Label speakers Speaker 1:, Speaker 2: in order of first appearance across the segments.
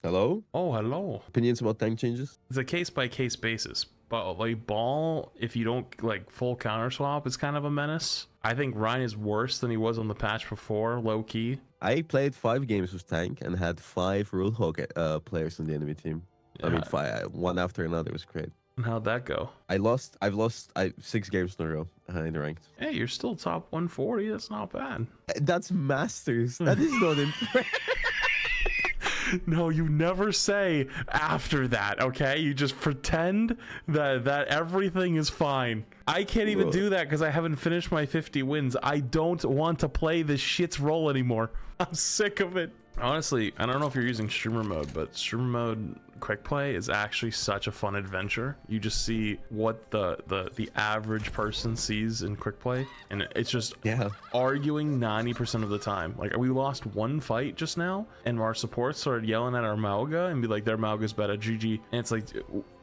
Speaker 1: Hello?
Speaker 2: Oh, hello.
Speaker 1: Opinions about tank changes?
Speaker 2: It's a case-by-case basis, but like ball, if you don't like full counter swap, is kind of a menace. I think Ryan is worse than he was on the patch before, low key.
Speaker 1: I played 5 games with tank and had 5 Roadhog players on the enemy team.
Speaker 2: Yeah.
Speaker 1: I mean, 5, one after another. It was great.
Speaker 2: And how'd that go?
Speaker 1: I've lost 6 games in a row in the ranked.
Speaker 2: Hey, you're still top 140. That's not bad.
Speaker 1: That's masters. That is not impressive.
Speaker 2: No, you never say after that, okay? You just pretend that everything is fine. I can't even do that because I haven't finished my 50 wins. I don't want to play this shit's role anymore. I'm sick of it. Honestly, I don't know if you're using streamer mode, but streamer mode quick play is actually such a fun adventure. You just see what the average person sees in quick play, and it's just arguing 90% of the time. Like, we lost one fight just now, and our support started yelling at our Mauga and be like, their Mauga's better, GG. And it's like,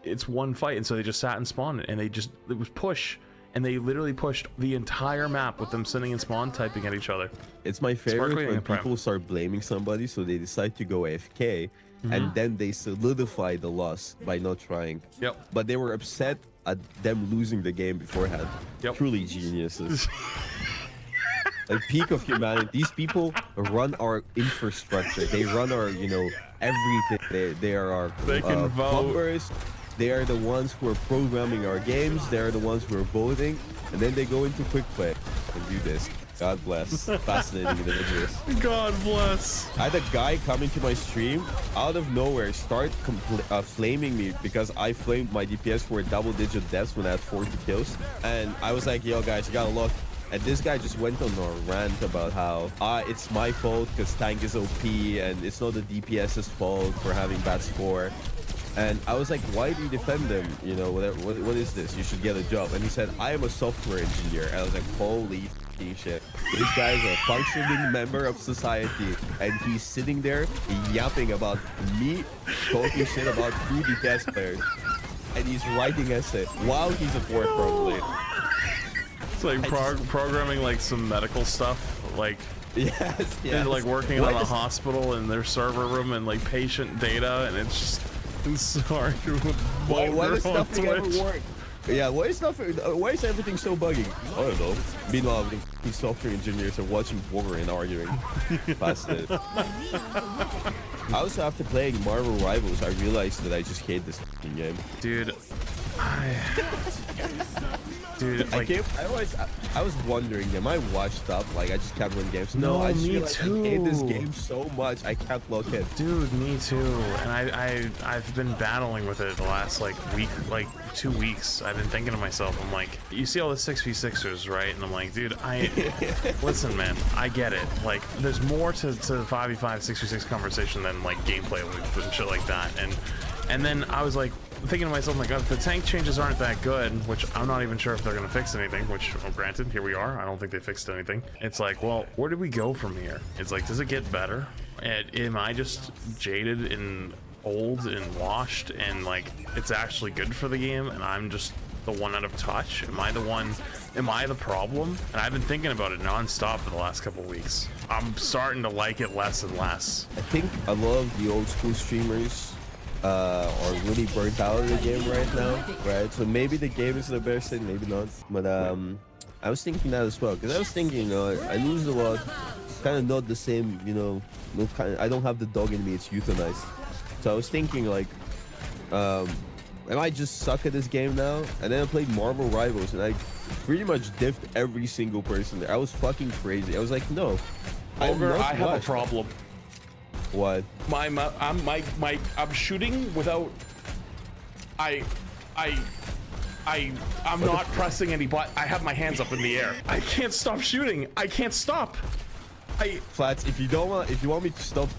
Speaker 2: it's one fight, and so they just sat and spawned it, and it was push. And they literally pushed the entire map with them sitting in spawn typing at each other.
Speaker 1: It's my favorite when people start blaming somebody, so they decide to go AFK, and then they solidify the loss by not trying.
Speaker 2: Yep.
Speaker 1: But they were upset at them losing the game beforehand.
Speaker 2: Yep.
Speaker 1: Truly geniuses. Like, peak of humanity. These people run our infrastructure. They run our, everything. They are our plumbers. They are the ones who are programming our games. They are the ones who are voting. And then they go into quick play and do this. God bless. Fascinating individuals.
Speaker 2: God bless.
Speaker 1: I had a guy coming to my stream out of nowhere start flaming me because I flamed my DPS for a double-digit deaths when I had 40 kills. And I was like, yo, guys, you gotta look. And this guy just went on a rant about how it's my fault because tank is OP and it's not the DPS's fault for having bad score. And I was like, why do you defend them? You know, what is this? You should get a job. And he said, I am a software engineer. And I was like, holy shit. This guy is a functioning member of society. And he's sitting there yapping about me talking shit about 2 DPS players. And he's writing essay while he's at work, probably.
Speaker 2: It's like programming like some medical stuff. Like,
Speaker 1: yes.
Speaker 2: Like working on a hospital in their server room and like patient data. And it's just... Sorry,
Speaker 1: why does nothing ever work? Yeah, why is everything so buggy? I don't know. Meanwhile, the software engineers are watching Warner and arguing. Fascinating. Also, after playing Marvel Rivals, I realized that I just hate this game.
Speaker 2: Dude, like,
Speaker 1: I was wondering, am I washed up? Like, I just can't win games. No, I just realized I hate this game so much, I can't look it.
Speaker 2: Dude, me too. And I've been battling with it the last like 2 weeks. I've been thinking to myself, I'm like, you see all the 6v6ers, right? And I'm like, dude, listen, man, I get it. Like, there's more to 5v5, 6v6 conversation than like gameplay loops and shit like that. And then I was like, thinking to myself, like, if the tank changes aren't that good, which I'm not even sure if they're going to fix anything, which, well, granted, here we are. I don't think they fixed anything. It's like, well, where do we go from here? It's like, does it get better? And am I just jaded and old and washed and, like, it's actually good for the game and I'm just the one out of touch? Am I the problem? And I've been thinking about it nonstop for the last couple of weeks. I'm starting to like it less and less.
Speaker 1: I think a lot of the old school streamers are really burnt out of the game right now, right? So maybe the game is the best thing, maybe not. But I was thinking that as well, because I was thinking, I lose a lot, kind of not the same, I don't have the dog in me, it's euthanized. So I was thinking, like, am I just suck at this game now? And then I played Marvel Rivals, and I pretty much diffed every single person there. I was fucking crazy. I was like, no,
Speaker 2: I have a problem.
Speaker 1: What?
Speaker 2: I'm shooting without. I'm not pressing any button. I have my hands up in the air. I can't stop shooting. I can't stop.
Speaker 1: Flats, if you want me to stop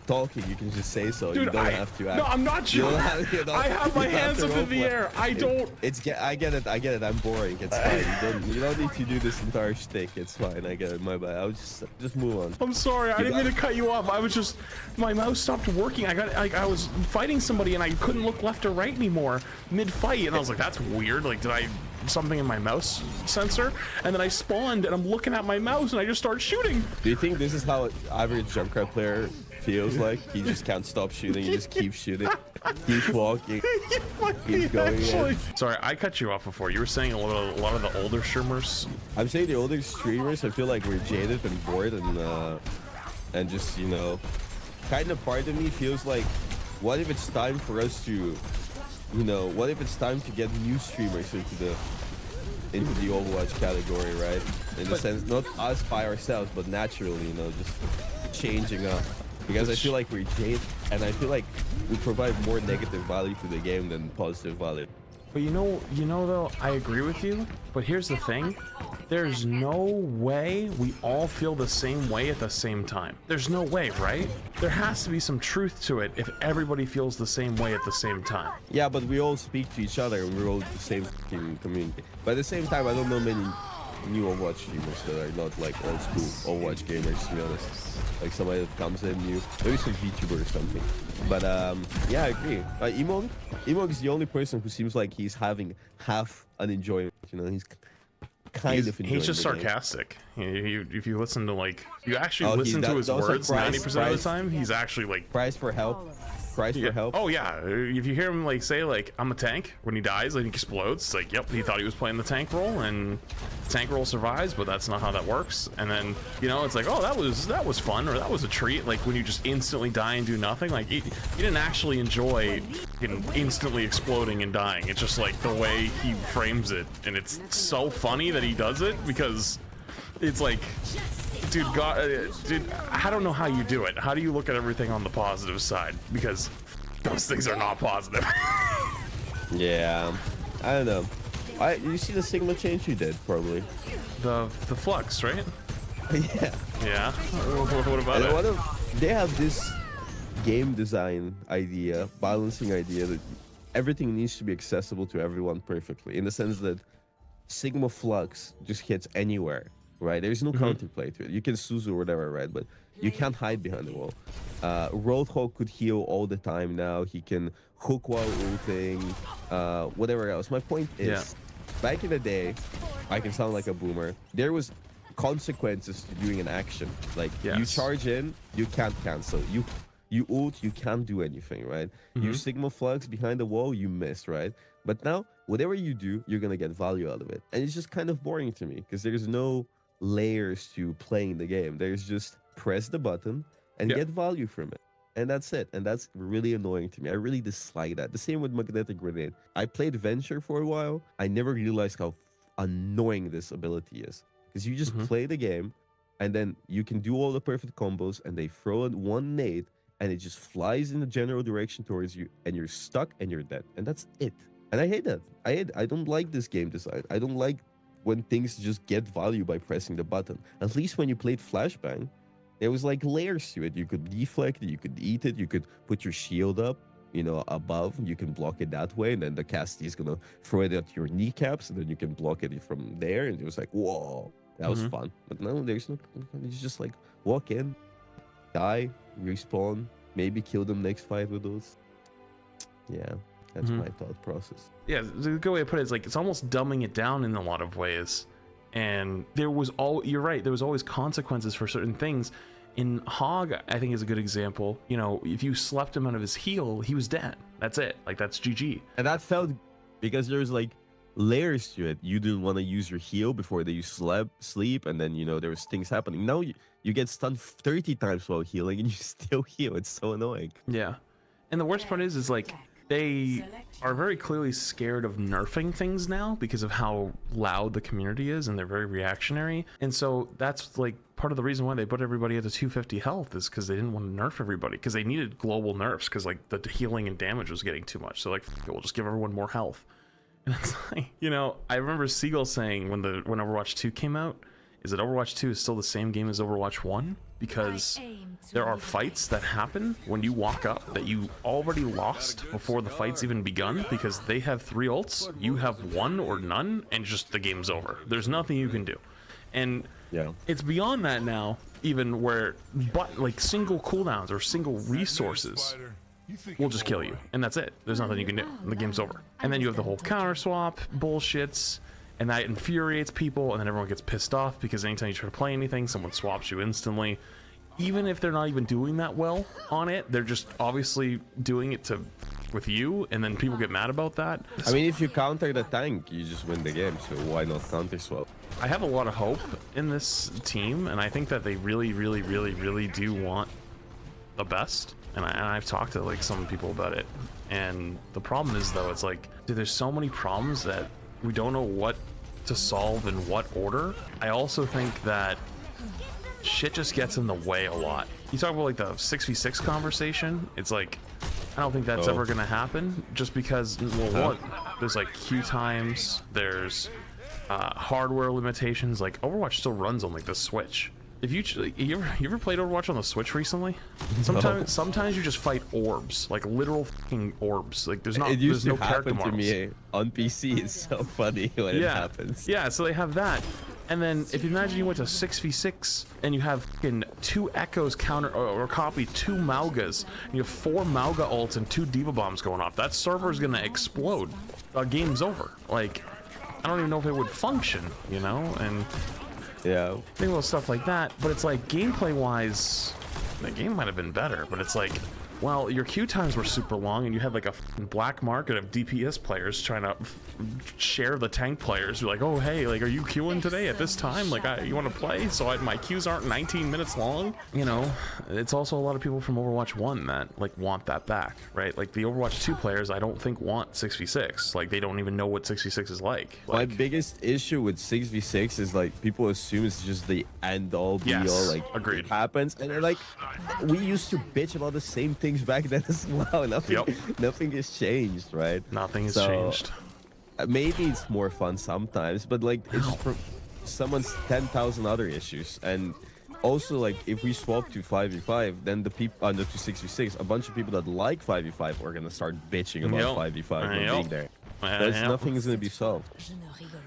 Speaker 1: talking, you can just say so.
Speaker 2: Dude,
Speaker 1: you don't have to act.
Speaker 2: No, I'm not shooting. I have my hands up in the air. I don't.
Speaker 1: I get it. I'm boring. It's fine. You don't need to do this entire shtick. It's fine. I get it. My bad. I'll just move on.
Speaker 2: I'm sorry. I didn't mean to cut you off. I was just, my mouse stopped working. I was fighting somebody and I couldn't look left or right anymore mid-fight, and I was like, that's weird. Like, did I something in my mouse sensor? And then I spawned and I'm looking at my mouse and I just start shooting.
Speaker 1: Do you think this is how an average Junkrat player feels like. He just can't stop shooting. He just keeps shooting, keeps walking, keeps going in.
Speaker 2: Sorry, I cut you off before. You were saying a lot of the older streamers.
Speaker 1: I'm saying the older streamers, I feel like we're jaded and bored and just, you know, kind of part of me feels like, what if it's time for us to, you know, what if it's time to get new streamers into the Overwatch category, right? In the sense, not us by ourselves, but naturally, you know, just changing up. Because I feel like we're jaded, and I feel like we provide more negative value to the game than positive value.
Speaker 2: But you know though, I agree with you, but here's the thing. There's no way we all feel the same way at the same time. There's no way, right? There has to be some truth to it if everybody feels the same way at the same time.
Speaker 1: Yeah, but we all speak to each other and we're all the same community. But at the same time, I don't know many new Overwatch streamers that are not like old school Overwatch gamers, to be honest. Like somebody that comes in new, maybe some VTuber or something. But yeah, I agree. Emog is the only person who seems like he's having half an enjoyment. You know, he's kind of enjoying.
Speaker 2: He's just sarcastic. If you listen to you actually listen to his words 90% of the time, he's actually like
Speaker 1: cries for help. Cries for help.
Speaker 2: Oh yeah, if you hear him say I'm a tank when he dies, he explodes. It's like, yep, he thought he was playing the tank role, and the tank role survives, but that's not how that works. And then it's like, oh, that was fun, or that was a treat. Like when you just instantly die and do nothing. Like you didn't actually enjoy instantly exploding and dying. It's just like the way he frames it, and it's so funny that he does it because it's like, dude, I don't know how you do it. How do you look at everything on the positive side? Because those things are not positive.
Speaker 1: Yeah, I don't know. You see the Sigma change you did, probably.
Speaker 2: The flux, right?
Speaker 1: Yeah.
Speaker 2: Yeah. What about it?
Speaker 1: They have this game design idea, balancing idea that everything needs to be accessible to everyone perfectly. In the sense that Sigma Flux just hits anywhere. Right, there's no counterplay to it. You can Suzu or whatever, right? But you can't hide behind the wall. Roadhog could heal all the time now. He can hook while ulting, whatever else. My point is, back in the day, I can sound like a boomer. There was consequences to doing an action. Like you charge in, you can't cancel. You ult, you can't do anything, right? You Sigma Flux behind the wall, you missed, right? But now, whatever you do, you're gonna get value out of it, and it's just kind of boring to me because there's no layers to playing the game. There's just press the button and get value from it, and that's it. And that's really annoying to me. I really dislike that. The same with Magnetic Grenade. I played Venture for a while. I never realized how annoying this ability is, because you just play the game and then you can do all the perfect combos and they throw in one nade and it just flies in the general direction towards you and you're stuck and you're dead, and that's it. And I hate that. I don't like this game design. I don't like when things just get value by pressing the button. At least when you played Flashbang, there was like layers to it. You could deflect it, you could eat it, you could put your shield up, above, you can block it that way, and then the castie is gonna throw it at your kneecaps, and then you can block it from there, and it was like, whoa, that was fun. But no, there's no, it's just like, walk in, die, respawn, maybe kill them next fight with those. Yeah. That's my thought process.
Speaker 2: Yeah, the good way to put it is it's almost dumbing it down in a lot of ways. And you're right, there was always consequences for certain things. In Hog, I think is a good example. If you slept him out of his heal, he was dead. That's it. That's GG.
Speaker 1: And that felt because there's layers to it. You didn't want to use your heal before that you sleep, and then there was things happening. Now you get stunned 30 times while healing and you still heal. It's so annoying.
Speaker 2: Yeah. And the worst part is they are very clearly scared of nerfing things now because of how loud the community is, and they're very reactionary. And so that's part of the reason why they put everybody at the 250 health is because they didn't want to nerf everybody, because they needed global nerfs because the healing and damage was getting too much. So we'll just give everyone more health. And it's I remember Seagull saying when Overwatch 2 came out, is that Overwatch 2 is still the same game as Overwatch 1, because there are fights that happen when you walk up that you already lost before the fight's even begun, because they have 3 ults, you have 1 or none, and just the game's over. There's nothing you can do. And it's beyond that now, even where single cooldowns or single resources will just kill you, and that's it. There's nothing you can do. The game's over. And then you have the whole counter swap bullshits, and that infuriates people, and then everyone gets pissed off because anytime you try to play anything, someone swaps you instantly. even if they're not even doing that well on it, they're just obviously doing it to with you, and then people get mad about that.
Speaker 1: I mean, if you counter the tank, you just win the game, so why not counter swap?
Speaker 2: I have a lot of hope in this team, and I think that they really do want the best. And I've talked to like some people about it, and the problem is though, it's like, dude, there's so many problems that we don't know what to solve in what order. I also think that shit just gets in the way a lot. You talk about like the 6v6 conversation, it's like, I don't think that's ever gonna happen, just because, well, one, there's like queue times, there's hardware limitations. Like Overwatch still runs on like the Switch. If you ever played Overwatch on the Switch recently? Sometimes you just fight orbs, like literal fucking orbs. Like there's no character models.
Speaker 1: To me on PC. It's so funny when it happens.
Speaker 2: Yeah, so they have that. And then if you imagine you went to 6v6 and you have fucking 2 Echoes counter or copy 2 Maugas, and you have 4 Mauga ults and 2 Diva bombs going off, that server is gonna explode. Game's over. Like, I don't even know if it would function, you know? And
Speaker 1: yeah,
Speaker 2: think about stuff like that. But it's like, gameplay wise, the game might have been better, but it's like, well, your queue times were super long, and you had like a black market of DPS players trying to share the tank players. You're like, oh hey, like, are you queuing today at this time? Like, you want to play? So my queues aren't 19 minutes long. You know, it's also a lot of people from Overwatch 1 that like want that back, right? Like the Overwatch 2 players, I don't think want 6v6. Like they don't even know what 6v6 is like.
Speaker 1: My biggest issue with 6v6 is like people assume it's just the end all be all. Like,
Speaker 2: agreed.
Speaker 1: It happens, and they're like, we used to bitch about the same things back then as well. Nothing has changed, right?
Speaker 2: Nothing has changed.
Speaker 1: Maybe it's more fun sometimes, but like it's just someone's 10,000 other issues. And also, like, if we swap to 5v5, then the people under to 6v6, a bunch of people that like 5v5 are gonna start bitching about 5v5 and being there. Nothing is gonna be solved.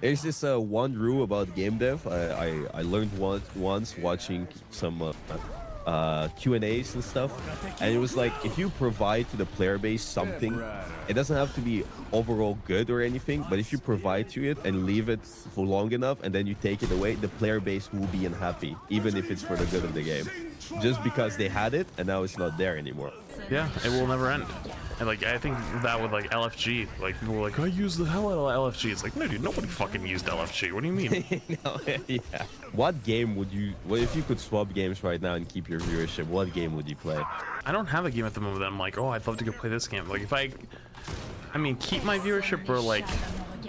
Speaker 1: There's this one rule about game dev I learned once watching some Q&As and stuff, and it was like, if you provide to the player base something, it doesn't have to be overall good or anything, but if you provide to it and leave it for long enough and then you take it away, the player base will be unhappy, even if it's for the good of the game, just because they had it and now it's not there anymore.
Speaker 2: Yeah, it will never end. And like, I think that with like LFG, like people were like, I use the hell out of LFG. It's like, no dude, nobody fucking used LFG. What do you mean?
Speaker 1: No, yeah. What game would you, if you could swap games right now and keep your viewership, what game would you play?
Speaker 2: I don't have a game at the moment that I'm like, oh, I'd love to go play this game. Like if I mean, keep my viewership, or like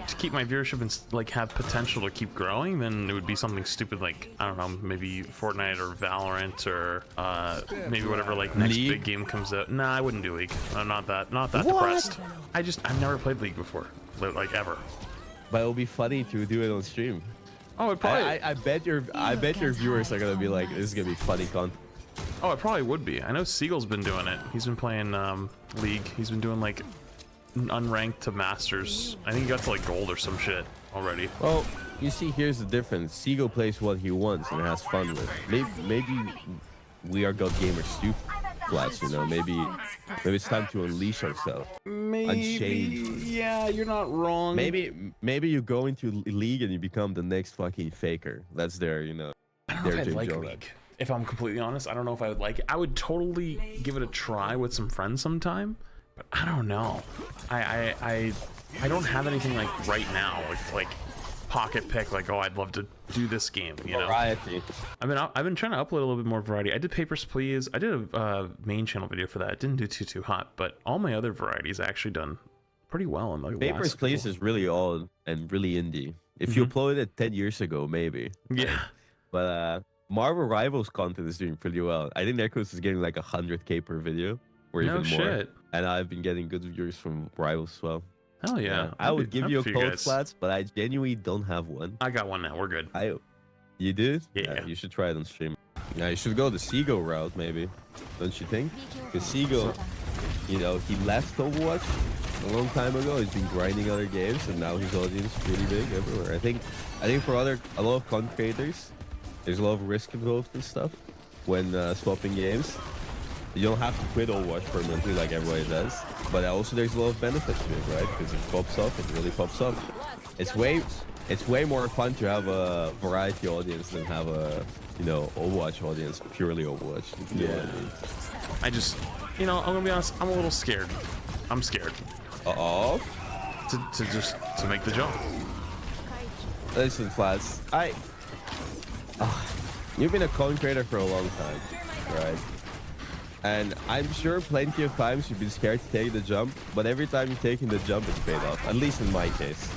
Speaker 2: to keep my viewership and like have potential to keep growing, then it would be something stupid like, I don't know, maybe Fortnite or Valorant, or maybe whatever like next
Speaker 1: League?
Speaker 2: big game comes out. Nah, I wouldn't do League. I'm not that depressed. I've never played League before, like ever.
Speaker 1: But it'll be funny to do it on stream.
Speaker 2: Oh, it probably.
Speaker 1: I bet your viewers are gonna be like, this is gonna be funny content.
Speaker 2: Oh, it probably would be. I know Seagull's been doing it. He's been playing League. He's been doing like unranked to masters. I think he got to like gold or some shit already.
Speaker 1: Well, you see, here's the difference. Seagull plays what he wants and has fun with. Maybe we are God gamers too flats, you know. Maybe it's time to unleash ourselves. Unchained.
Speaker 2: Yeah, you're not wrong.
Speaker 1: Maybe you go into League and you become the next fucking faker. That's their, you know.
Speaker 2: I don't know if I'd like League. If I'm completely honest, I don't know if I would like it. I would totally give it a try with some friends sometime, but I don't know. I don't have anything like right now, like pocket pick, like, oh, I'd love to do this game, you know.
Speaker 1: Variety.
Speaker 2: I've been trying to upload a little bit more variety. I did Papers, Please. I did a main channel video for that. It didn't do too hot, but all my other varieties I actually done pretty well in like
Speaker 1: Papers, Please is really old and really indie. If you uploaded it 10 years ago, maybe.
Speaker 2: Yeah.
Speaker 1: But Marvel Rivals content is doing pretty well. I think Echoes is getting like 100K per video, or even more.
Speaker 2: Shit.
Speaker 1: And I've been getting good viewers from Rivals as well.
Speaker 2: Hell yeah.
Speaker 1: I would give you a code flats, but I genuinely don't have one.
Speaker 2: I got one now. We're good.
Speaker 1: You did?
Speaker 2: Yeah.
Speaker 1: You should try it on stream. Yeah, you should go the Seagull route, maybe. Don't you think? Because Seagull, you know, he left Overwatch a long time ago. He's been grinding other games, and now his audience is really big everywhere. I think for a lot of content creators, there's a lot of risk involved and stuff when swapping games. You don't have to quit Overwatch permanently like everybody does, but also there's a lot of benefits to it, right? Because it pops off, it really pops off. It's way It's way more fun to have a variety audience than have a, you know, Overwatch audience, purely Overwatch. If you know what I mean.
Speaker 2: I just, you know, I'm gonna be honest, I'm a little scared. I'm scared.
Speaker 1: Uh-oh.
Speaker 2: To make the jump.
Speaker 1: Listen, Flats, you've been a content creator for a long time, right? And I'm sure plenty of times you've been scared to take the jump, but every time you've taken the jump, it's paid off. At least in my case.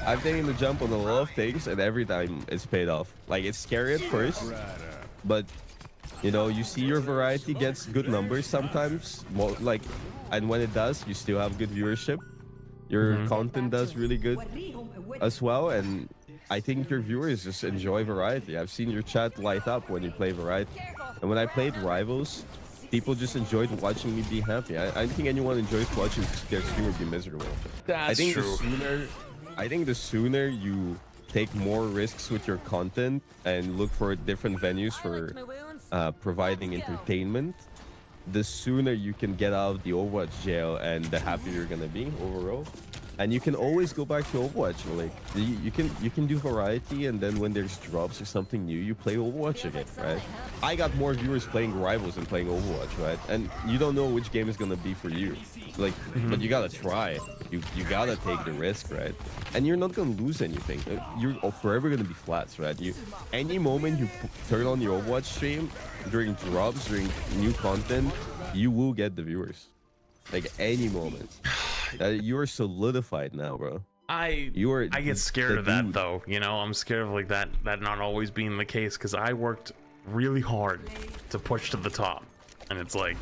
Speaker 1: I've taken the jump on a lot of things, and every time it's paid off. Like, it's scary at first, but, you know, you see your variety gets good numbers sometimes. More, like, and when it does, you still have good viewership. Your content does really good as well, and I think your viewers just enjoy variety. I've seen your chat light up when you play variety. And when I played Rivals, people just enjoyed watching me be happy. I don't think anyone enjoys watching their streamer be miserable.
Speaker 2: That's true.
Speaker 1: I think the sooner you take more risks with your content and look for different venues for providing entertainment, the sooner you can get out of the Overwatch jail, and the happier you're gonna be overall. And you can always go back to Overwatch. Like, you can do variety, and then when there's drops or something new, you play Overwatch again, right? I got more viewers playing Rivals than playing Overwatch, right? And you don't know which game is gonna be for you. Like, but you gotta try. You gotta take the risk, right? And you're not gonna lose anything. You're forever gonna be Flats, right? Any moment you turn on your Overwatch stream during drops, during new content, you will get the viewers. Like, any moment. You are solidified now, bro.
Speaker 2: I get scared of that though, you know. I'm scared of like that not always being the case, because I worked really hard to push to the top, and it's like,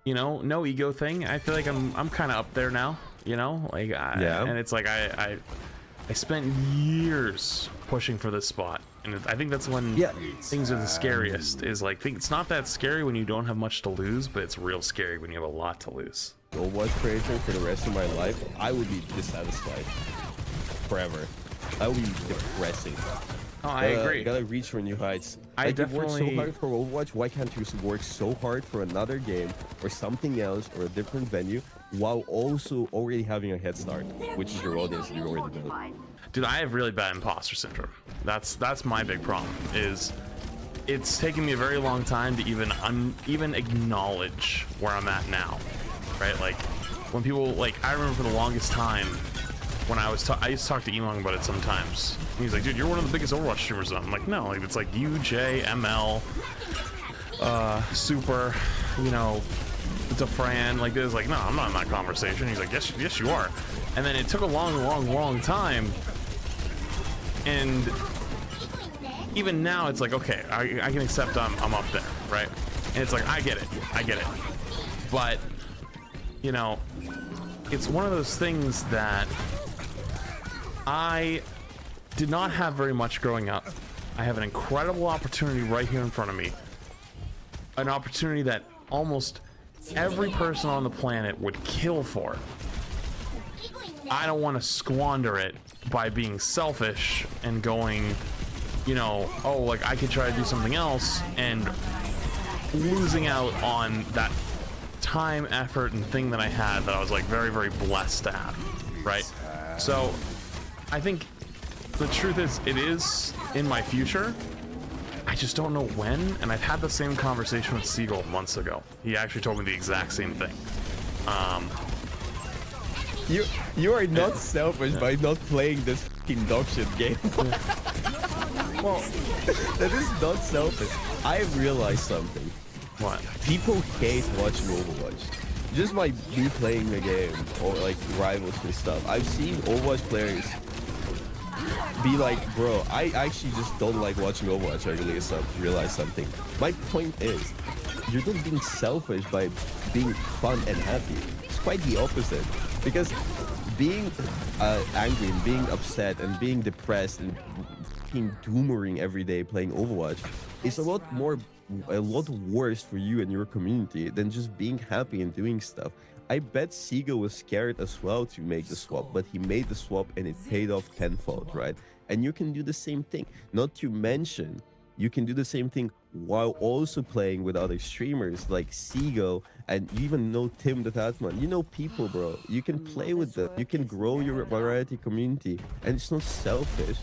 Speaker 2: you know, no ego thing. I feel like I'm kind of up there now, you know, like and it's like I spent years pushing for this spot, and I think that's when things are the scariest. Is like, it's not that scary when you don't have much to lose, but it's real scary when you have a lot to lose.
Speaker 1: Overwatch creator for the rest of my life, I would be dissatisfied forever. That would be depressing.
Speaker 2: Oh, I agree.
Speaker 1: Gotta reach for new heights. Like, you work so hard for Overwatch, why can't you work so hard for another game or something else or a different venue while also already having a head start, which is your audience that you already know?
Speaker 2: Dude, I have really bad imposter syndrome. That's my big problem. Is it's taken me a very long time to even acknowledge where I'm at now. Right, like when people, like, I remember for the longest time when I used to talk to Elon about it sometimes. He's like, dude, you're one of the biggest Overwatch streamers. I'm like, no, like, it's like you, Jay, ML, Super, you know, Defran, like this. Like, no, I'm not in that conversation. He's like, yes, you are. And then it took a long time, and even now it's like, okay, I can accept I'm up there, right? And it's like, I get it, but you know, it's one of those things that I did not have very much growing up. I have an incredible opportunity right here in front of me. An opportunity that almost every person on the planet would kill for. I don't want to squander it by being selfish and going, you know, oh, like, I could try to do something else, and losing out on that time, effort, and thing that I had that I was like very, very blessed to have, right? So I think the truth is, it is in my future. I just don't know when, and I've had the same conversation with Seagull months ago. He actually told me the exact same thing.
Speaker 1: You are not selfish by not playing this fucking dog shit game. Well, that is not selfish. I have realized something.
Speaker 2: What?
Speaker 1: People hate watching Overwatch. Just by me playing the game or like Rivals and stuff. I've seen Overwatch players be like, bro, I actually just don't like watching Overwatch. I realize something. My point is, you're not being selfish by being fun and happy. It's quite the opposite. Because being angry and being upset and being depressed and fucking doomering every day playing Overwatch is a lot worse for you and your community than just being happy and doing stuff. I bet Sega was scared as well to make the swap, but he made the swap and it paid off tenfold, right? And you can do the same thing. Not to mention, you can do the same thing while also playing with other streamers like Seago, and you even know Tim the Tatman. You know people, bro. You can play with them. You can grow your variety community, and it's not selfish.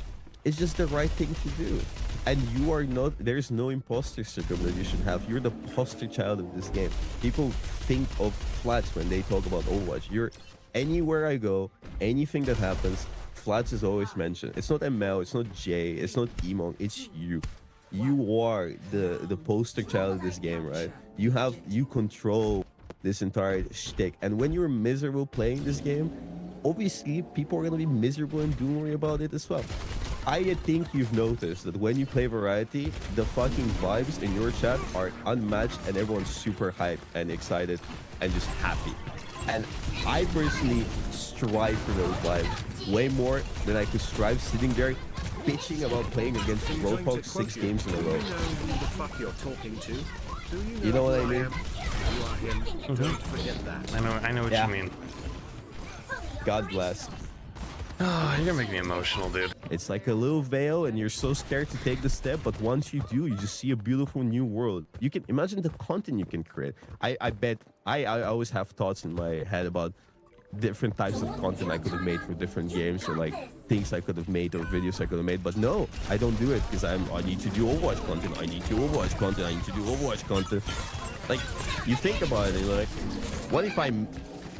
Speaker 1: It's just the right thing to do. And you are not, there's no imposter syndrome that you should have. You're the poster child of this game. People think of Flats when they talk about Overwatch. You're, anywhere I go, anything that happens, Flats is always mentioned. It's not ML, it's not Jay, it's not Emo, it's you. You are the poster child of this game, right? You control this entire shtick. And when you're miserable playing this game, obviously people are gonna be miserable and doomery about it as well. I think you've noticed that when you play Variety, the fucking vibes in your chat are unmatched and everyone's super hyped and excited and just happy. And I personally strive for those vibes way more than I could strive sitting there bitching about playing against Roadhog 6 games in a row. You know what I mean?
Speaker 2: I know what you mean.
Speaker 1: God bless.
Speaker 2: Oh, you're gonna make me emotional, dude.
Speaker 1: It's like a little veil and you're so scared to take the step, but once you do, you just see a beautiful new world. You can imagine the content you can create. I bet I always have thoughts in my head about different types of content I could have made for different games, or like things I could have made or videos I could have made. But no, I don't do it because I need to do Overwatch content. I need to do Overwatch content. I need to do Overwatch content. Like, you think about it and you're like, what if I'm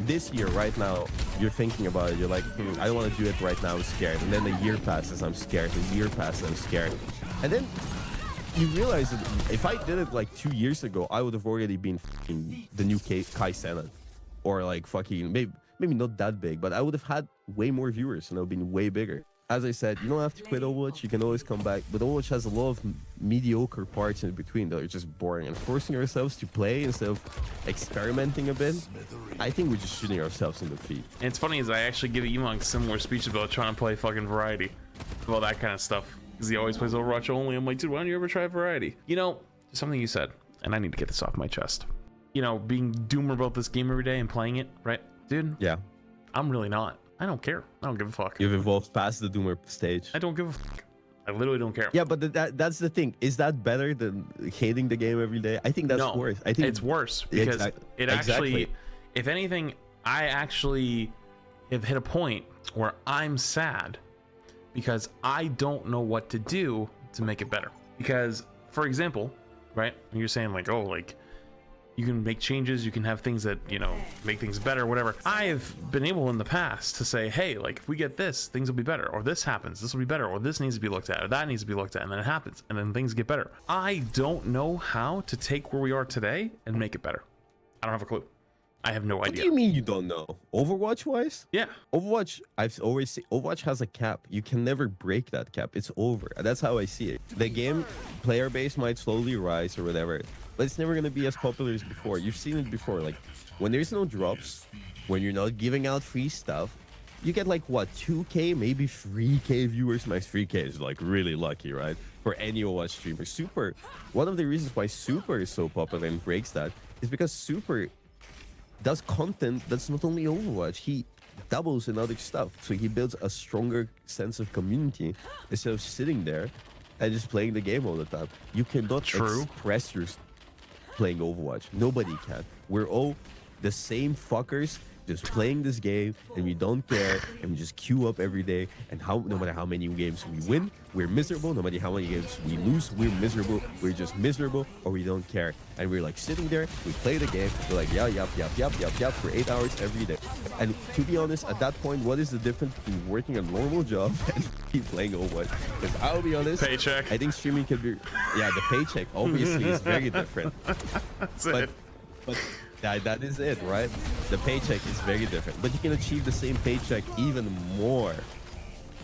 Speaker 1: this year right now, you're thinking about it, you're like, I don't want to do it right now, I'm scared. And then a year passes, I'm scared. A year passes, I'm scared. And then you realize that if I did it like 2 years ago, I would have already been the new Kai Cenat. Or like fucking, maybe not that big, but I would have had way more viewers and I would have been way bigger. As I said, you don't have to quit Overwatch, you can always come back, but Overwatch has a lot of mediocre parts in between that are just boring, and forcing ourselves to play instead of experimenting a bit, I think we're just shooting ourselves in the feet.
Speaker 2: And it's funny is I actually give Emong similar speech about trying to play fucking Variety, about that kind of stuff, because he always plays Overwatch only. I'm like, dude, why don't you ever try Variety? You know, something you said, and I need to get this off my chest. You know, being doomer about this game every day and playing it, right? Dude,
Speaker 1: yeah,
Speaker 2: I'm really not. I don't care. I don't give a fuck.
Speaker 1: You've evolved past the doomer stage.
Speaker 2: I don't give a fuck. I literally don't care.
Speaker 1: Yeah, but that's the thing. Is that better than hating the game every day? I think that's worse. I think
Speaker 2: it's worse because it actually, if anything, I actually have hit a point where I'm sad because I don't know what to do to make it better. Because, for example, right, you're saying like, oh, like, you can make changes, you can have things that, you know, make things better, whatever. I've been able in the past to say, hey, like, if we get this, things will be better, or this happens, this will be better, or this needs to be looked at, or that needs to be looked at, and then it happens, and then things get better. I don't know how to take where we are today and make it better. I don't have a clue. I have no idea.
Speaker 1: What do you mean you don't know? Overwatch wise?
Speaker 2: Yeah.
Speaker 1: Overwatch, I've always seen, Overwatch has a cap. You can never break that cap. It's over. That's how I see it. The game player base might slowly rise or whatever, but it's never going to be as popular as before. You've seen it before. Like, when there's no drops, when you're not giving out free stuff, you get like, what, 2K, maybe 3K viewers max. 3K is like really lucky, right? For any Overwatch streamer. Super, one of the reasons why Super is so popular and breaks that is because Super does content that's not only Overwatch. He doubles in other stuff. So he builds a stronger sense of community instead of sitting there and just playing the game all the time. You cannot express your playing Overwatch. Nobody can. We're all the same fuckers just playing this game, and we don't care, and we just queue up every day, and no matter how many games we win, we're miserable. No matter how many games we lose, we're miserable. We're just miserable, or we don't care. And we're like sitting there, we play the game, we're like yap for 8 hours every day. And to be honest, at that point, what is the difference between working a normal job and keep playing Overwatch? Because I'll be honest,
Speaker 2: paycheck.
Speaker 1: I think streaming can be, yeah, the paycheck obviously is very different.
Speaker 2: That's it.
Speaker 1: But that is it, right? The paycheck is very different, but you can achieve the same paycheck even more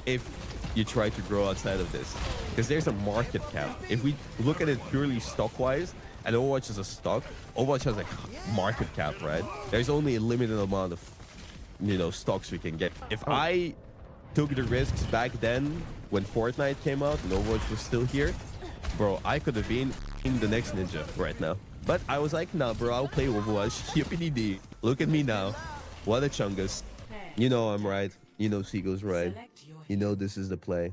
Speaker 1: if you try to grow outside of this, because there's a market cap. If we look at it purely stock wise, and Overwatch is a stock, Overwatch has a market cap, right? There's only a limited amount of, you know, stocks we can get. If I took the risks back then when Fortnite came out and Overwatch was still here, bro, I could have been in the next ninja right now. But I was like, nah, bro, I'll play Overwatch. Yippee-dee-dee. Look at me now. What a chungus. You know I'm right. You know Seagull's right. You know this is the play.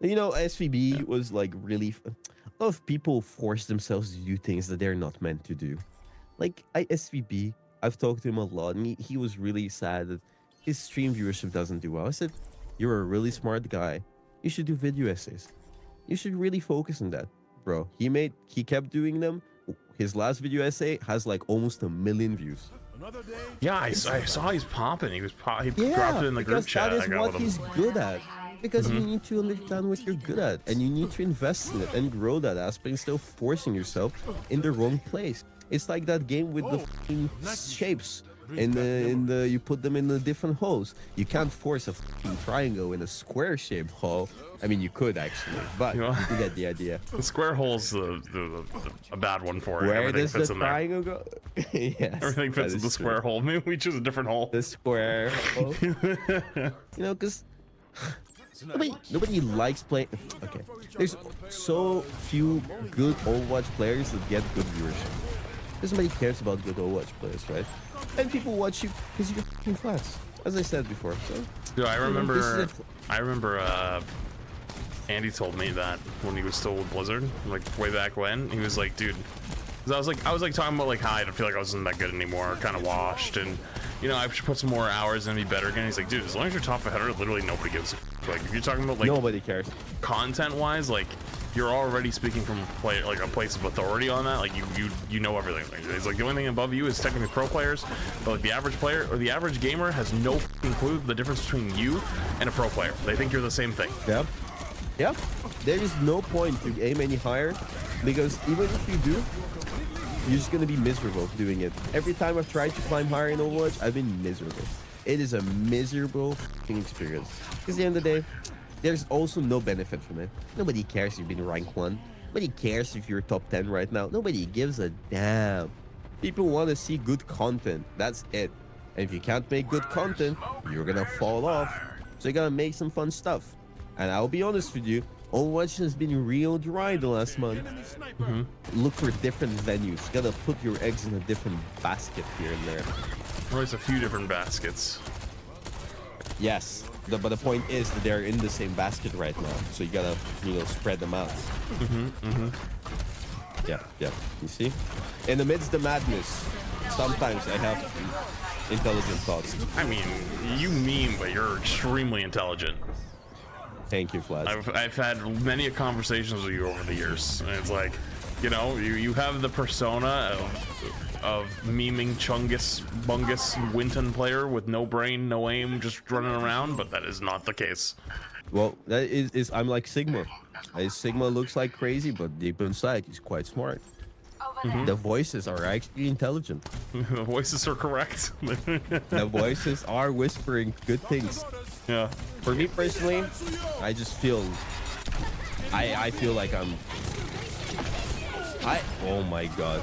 Speaker 1: You know, SVB was like really... A lot of people force themselves to do things that they're not meant to do. Like, SVB, I've talked to him a lot, and he was really sad that his stream viewership doesn't do well. I said, you're a really smart guy. you should do video essays. You should really focus on that, bro. He kept doing them. His last video essay has like almost 1 million views.
Speaker 2: Yeah, I saw he's popping. He dropped it in the group
Speaker 1: because
Speaker 2: chat.
Speaker 1: that is
Speaker 2: I got
Speaker 1: what
Speaker 2: with him.
Speaker 1: he's good at. Because you need to understand what you're good at, and you need to invest in it and grow that aspect instead of forcing yourself in the wrong place. It's like that game with the f***ing shapes. You put them in the different holes. You can't force a f***ing triangle in a square-shaped hole. I mean, you could actually, but you get the idea.
Speaker 2: The square hole's a bad one for it.
Speaker 1: Where
Speaker 2: Everything
Speaker 1: does
Speaker 2: fits
Speaker 1: the
Speaker 2: in there.
Speaker 1: triangle go? Yes,
Speaker 2: Everything fits in the square hole. Maybe we choose a different hole.
Speaker 1: The square hole. You know, because nobody likes playing. Okay, there's so few good Overwatch players that get good viewership. Because nobody cares about good Overwatch players, right? And people watch you because you're f***ing fast, as I said before. So,
Speaker 2: dude, I remember.
Speaker 1: This is
Speaker 2: Andy told me that when he was still with Blizzard, like way back when, he was like, dude, 'cause I was like talking about like how I don't feel like I wasn't that good anymore, kind of washed, and you know I should put some more hours and be better again. He's like, dude, as long as you're top 100, literally nobody gives a f. Like if you're talking about like
Speaker 1: nobody cares.
Speaker 2: Content wise, like you're already speaking from a place of authority on that. Like you know everything. Like, it's like the only thing above you is technically pro players, but like the average player or the average gamer has no f***ing clue the difference between you and a pro player. They think you're the same thing.
Speaker 1: Yep. Yep. There is no point to aim any higher, because even if you do, you're just gonna be miserable doing it. Every time I've tried to climb higher in Overwatch, I've been miserable. It is a miserable f***ing experience. Because at the end of the day, there's also no benefit from it. Nobody cares if you've been rank 1. Nobody cares if you're top 10 right now. Nobody gives a damn. People want to see good content. That's it. And if you can't make good content, you're gonna fall off. So you gotta make some fun stuff. And I'll be honest with you, Overwatch has been real dry the last month. Look for different venues. You gotta put your eggs in a different basket here and there.
Speaker 2: Or it's a few different baskets.
Speaker 1: Yes, but the point is that they're in the same basket right now. So you gotta, spread them out. Yeah. You see? In the midst of madness, sometimes I have intelligent thoughts.
Speaker 2: I mean, you mean, but you're extremely intelligent.
Speaker 1: Thank you, Flash.
Speaker 2: I've had many conversations with you over the years, and it's like, you have the persona of memeing Chungus Bungus Winton player with no brain, no aim, just running around, but that is not the case.
Speaker 1: Well, that is I'm like Sigma. Sigma looks like crazy, but deep inside he's quite smart. The voices are actually intelligent.
Speaker 2: The voices are correct.
Speaker 1: The voices are whispering good things.
Speaker 2: Yeah.
Speaker 1: For me personally, I just feel I feel like oh my god.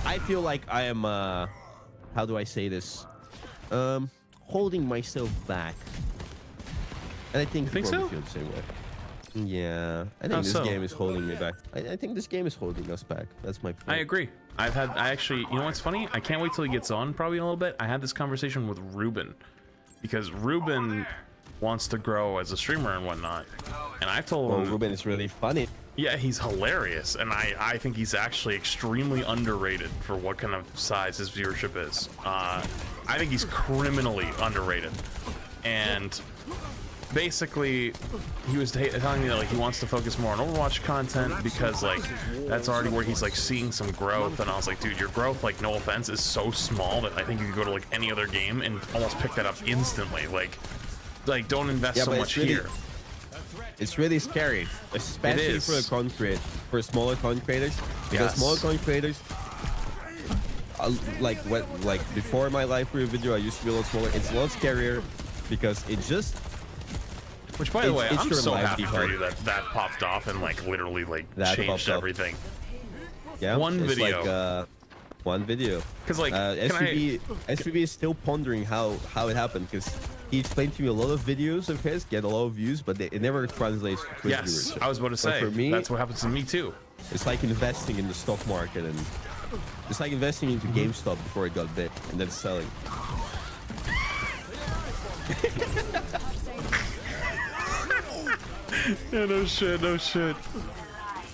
Speaker 1: I feel like I am how do I say this? Holding myself back. And I think you
Speaker 2: so?
Speaker 1: feel the same way. Yeah, I think this game is holding me back. I think this game is holding us back. That's my point.
Speaker 2: I agree. I actually, you know what's funny? I can't wait till he gets on probably in a little bit. I had this conversation with Ruben, because Ruben wants to grow as a streamer and whatnot. And I told him,
Speaker 1: Ruben is really funny.
Speaker 2: Yeah, he's hilarious. And I think he's actually extremely underrated for what kind of size his viewership is. I think he's criminally underrated. And basically, he was telling me that like he wants to focus more on Overwatch content because like that's already where he's like seeing some growth. And I was like, dude, your growth, like no offense, is so small that I think you could go to like any other game and almost pick that up instantly. Like don't invest so much here.
Speaker 1: It's really scary, especially for the content creators, for smaller content creators. Because smaller content creators, like before my live review video, I used to be a lot smaller. It's a lot scarier because it just.
Speaker 2: Which, by the way, I'm so happy for you that popped off and like literally like changed everything.
Speaker 1: Yeah,
Speaker 2: one video.
Speaker 1: Like, one video.
Speaker 2: Because like
Speaker 1: SVB is still pondering how it happened, because he explained to me a lot of videos of his get a lot of views, but it never translates to Twitch viewership.
Speaker 2: I was about to say, for me, that's what happens to me too.
Speaker 1: It's like investing in the stock market, and it's like investing into GameStop before it got big and then selling.
Speaker 2: Yeah, no shit.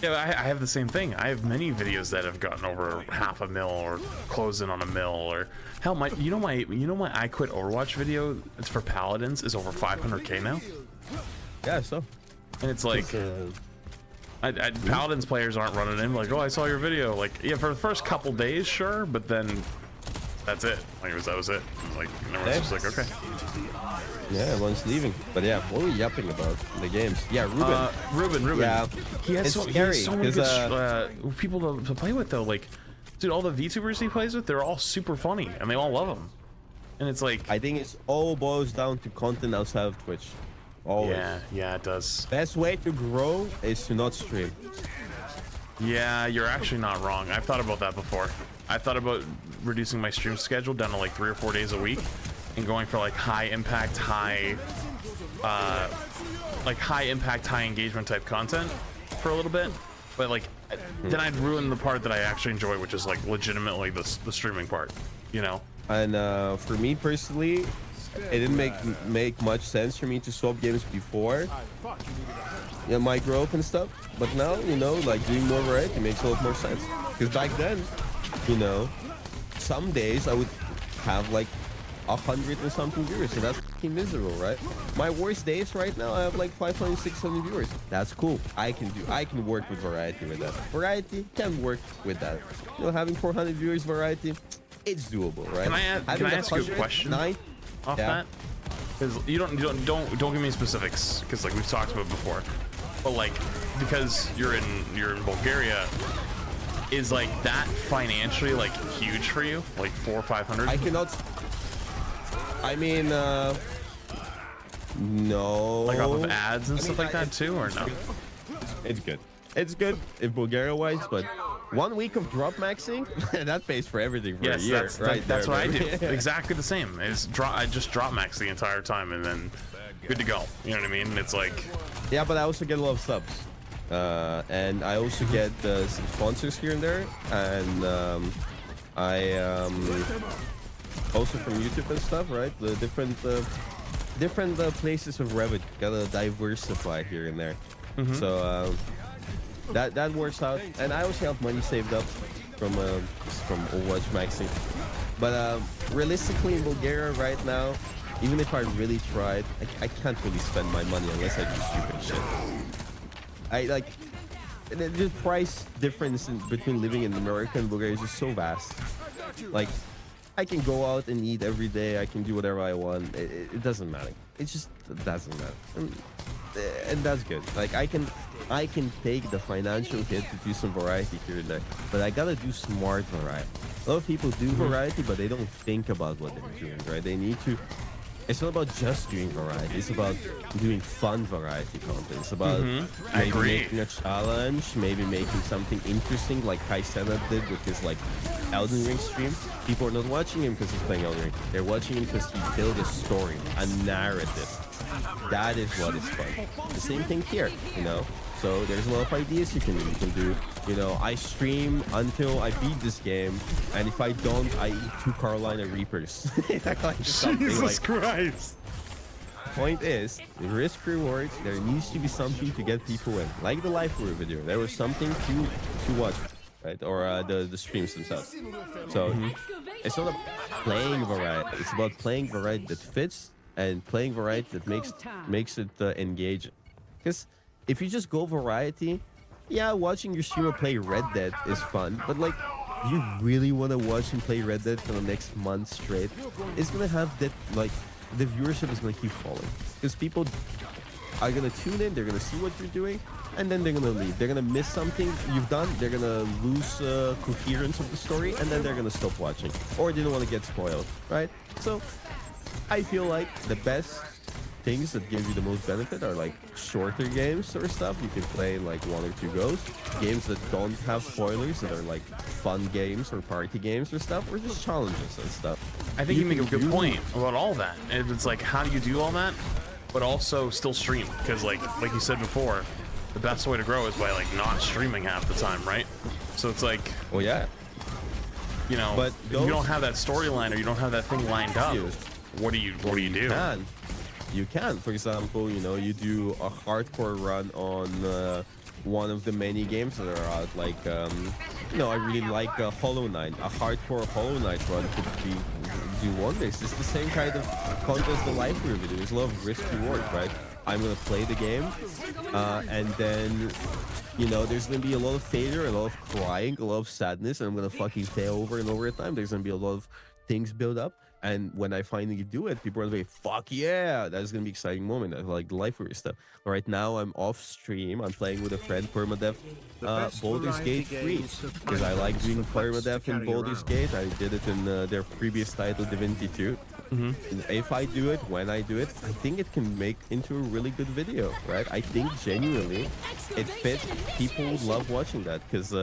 Speaker 2: Yeah, I have the same thing. I have many videos that have gotten over 500,000 or closed in on 1 mil, or hell, my I quit Overwatch video. It's for Paladins is over 500K now.
Speaker 1: Yeah, so.
Speaker 2: And it's like, Paladins players aren't running in like, oh, I saw your video. Like, yeah, for the first couple days, sure, but then that's it. Like, that was it. Like, everyone's just like, okay.
Speaker 1: Yeah, everyone's leaving. But yeah, what were we yapping about in the games? Yeah, Ruben.
Speaker 2: Ruben.
Speaker 1: Yeah,
Speaker 2: he has so many good people to play with, though. Like, dude, all the VTubers he plays with, they're all super funny, and they all love him. And it's like,
Speaker 1: I think it's all boils down to content outside of Twitch. Always.
Speaker 2: Yeah, it does.
Speaker 1: Best way to grow is to not stream.
Speaker 2: Yeah, you're actually not wrong. I've thought about that before. I thought about reducing my stream schedule down to like 3 or 4 days a week and going for like high impact, high engagement type content for a little bit. But like, then I'd ruin the part that I actually enjoy, which is like legitimately the streaming part, you know?
Speaker 1: And for me personally, it didn't make much sense for me to swap games before, yeah, my growth and stuff. But now, you know, like doing more variety makes a lot more sense. Because back then, you know, some days I would have like 100 and something viewers, so that's fucking miserable, right? My worst days right now, I have like 500, 600 viewers. That's cool. I can work with variety with that. Variety can work with that. You know, having 400 viewers variety, it's doable, right?
Speaker 2: Can I ask you a question off that? Because you don't give me specifics, because like we've talked about before. But like, because you're in Bulgaria, is like that financially like huge for you? Like 400 or 500?
Speaker 1: I cannot. I mean, no.
Speaker 2: Like off of ads and stuff like that too, or no?
Speaker 1: It's good. It's good if Bulgaria-wise, but 1 week of drop maxing, that pays for everything for a year.
Speaker 2: That's what I do. Exactly the same. I just drop max the entire time and then good to go. You know what I mean? It's like,
Speaker 1: yeah, but I also get a lot of subs, and I also get some sponsors here and there, and I also from YouTube and stuff, right? The different places of revenue. Gotta diversify here and there. So that works out, and I also have money saved up from Overwatch maxing. But realistically, in Bulgaria right now, even if I really tried, I can't really spend my money unless I do stupid shit. I like the price difference between living in America and Bulgaria is just so vast. Like, I can go out and eat every day. I can do whatever I want. It doesn't matter. It just doesn't matter. And that's good. Like, I can take the financial hit to do some variety here and there, but I gotta do smart variety. A lot of people do variety, but they don't think about what they're doing, right? They need to. It's not about just doing variety. It's about doing fun variety content. It's about maybe making a challenge, maybe making something interesting, like Kai Cenat did with his like Elden Ring stream. People are not watching him because he's playing Elden Ring. They're watching him because he built a story, a narrative. That is what is fun. The same thing here, you know. So there's a lot of ideas you can do. You know, I stream until I beat this game, and if I don't, I eat 2 Carolina Reapers. Like
Speaker 2: Jesus Christ.
Speaker 1: Point is, the risk reward, there needs to be something to get people in. Like the live video, there was something to watch, right? Or the streams themselves. So it's not about playing variety. It's about playing variety that fits and playing variety that makes it engaging. Because if you just go variety, yeah, watching your streamer play Red Dead is fun, but like, you really want to watch him play Red Dead for the next month straight, it's gonna have that, like, the viewership is gonna keep falling. Because people are gonna tune in, they're gonna see what you're doing, and then they're gonna leave. They're gonna miss something you've done, they're gonna lose coherence of the story, and then they're gonna stop watching. Or they don't want to get spoiled, right? So, I feel like the best things that give you the most benefit are like shorter games or stuff you can play in like 1 or 2 goes. Games that don't have spoilers, that are like fun games or party games or stuff, or just challenges and stuff.
Speaker 2: I think you make a good point about all that. And it's like, how do you do all that, but also still stream? Because like you said before, the best way to grow is by like not streaming half the time, right? So it's like,
Speaker 1: well, yeah,
Speaker 2: you know, but if you don't have that storyline or you don't have that thing lined up, what do you do?
Speaker 1: You can, for example, you know, you do a hardcore run on one of the many games that are out. Like, you know, I really like Hollow Knight. A hardcore Hollow Knight run could do wonders. It's the same kind of contest the life review. There's a lot of risk reward, right? I'm gonna play the game, and then, you know, there's gonna be a lot of failure, a lot of crying, a lot of sadness, and I'm gonna fucking fail over and over time. There's gonna be a lot of things build up, and when I finally do it, people are gonna be, fuck yeah, that's gonna be an exciting moment. I like the life review stuff. Right now, I'm off stream. I'm playing with a friend, permadeath, Baldur's Gate 3, because I like doing permadeath in Baldur's Gate. I did it in their previous title, Divinity 2. If I do it, when I do it, I think it can make into a really good video, right? I think genuinely it fits. People would love watching that, because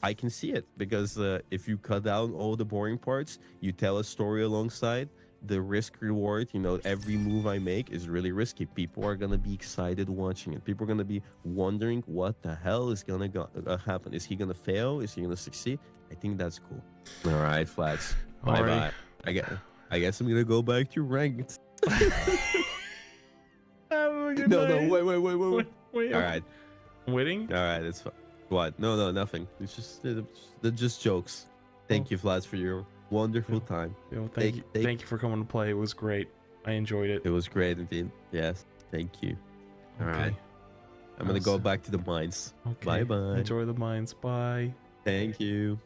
Speaker 1: I can see it. Because if you cut down all the boring parts, you tell a story alongside, the risk reward, you know, every move I make is really risky. People are gonna be excited watching it. People are gonna be wondering what the hell is gonna happen. Is he gonna fail? Is he gonna succeed? I think that's cool. All right, Flats. Bye bye. I guess I'm gonna go back to ranked. No, wait. All right.
Speaker 2: Waiting?
Speaker 1: All right, it's fine. What? No, nothing. It's just jokes. Thank you, Flats, for your wonderful time.
Speaker 2: Thank you for coming to play. It was great. I enjoyed it.
Speaker 1: It was great indeed. Yes. Thank you. All right. I'm gonna go back to the mines.
Speaker 2: Okay.
Speaker 1: Bye bye.
Speaker 2: Enjoy the mines. Bye.
Speaker 1: Thank you.